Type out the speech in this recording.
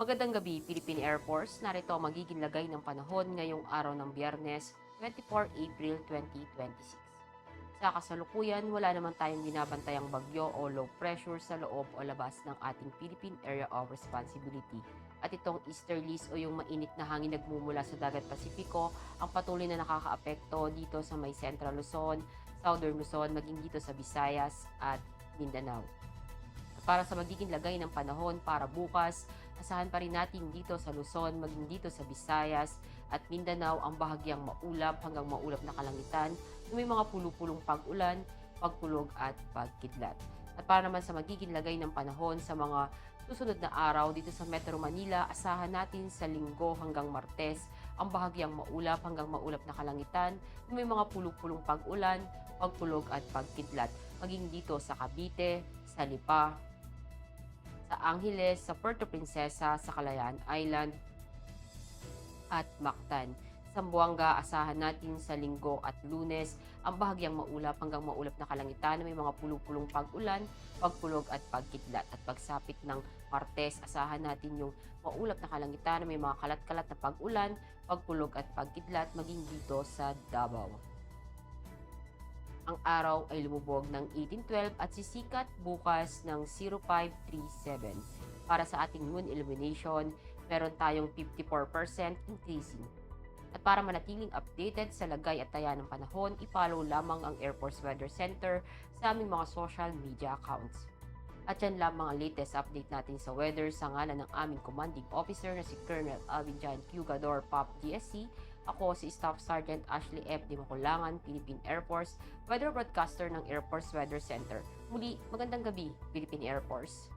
Magandang gabi, Philippine Air Force. Narito ang magiging lagay ng panahon ngayong araw ng Biyernes, 24 April 2026. Sa kasalukuyan, wala naman tayong binabantayang bagyo o low pressure sa loob o labas ng ating Philippine Area of Responsibility. At itong easterlies o yung mainit na hangin nagmumula sa dagat Pasipiko ang patuloy na nakakaapekto dito sa may Central Luzon, Southern Luzon, maging dito sa Visayas at Mindanao. Para sa magiging lagay ng panahon para bukas, asahan pa rin natin dito sa Luzon, maging dito sa Visayas at Mindanao ang bahagyang maulap hanggang maulap na kalangitan na may mga pulupulong pag-ulan, pagkulog at pagkidlat. At para naman sa magiging lagay ng panahon sa mga susunod na araw dito sa Metro Manila, asahan natin sa Linggo hanggang Martes ang bahagyang maulap hanggang maulap na kalangitan na may mga pulupulong pag-ulan, pagkulog at pagkidlat. Maging dito sa Cavite, sa Lipa, sa Angeles, sa Puerto Princesa, sa Kalayaan Island at Mactan. Sa Buanga, asahan natin sa Linggo at Lunes ang bahagyang maulap hanggang maulap na kalangitan na may mga pulupulong pag-ulan, pagkulog at pagkidlat. At pagsapit ng Martes, asahan natin yung maulap na kalangitan na may mga kalat-kalat na pag-ulan, pagkulog at pagkidlat maging dito sa Davao. Ang araw ay lumubog ng 1812 at sisikat bukas ng 0537. Para sa ating moon illumination, meron tayong 54% increasing. At para manatiling updated sa lagay at taya ng panahon, i-follow lamang ang Air Force Weather Center sa aming mga social media accounts. At yan lamang ang latest update natin sa weather sa ngalan ng aming commanding officer na si Colonel Alvin John Cugador, POP GSC. Ako si Staff Sergeant Ashley F. Di Makulangan, Philippine Air Force, weather broadcaster ng Air Force Weather Center. Muli, magandang gabi, Philippine Air Force.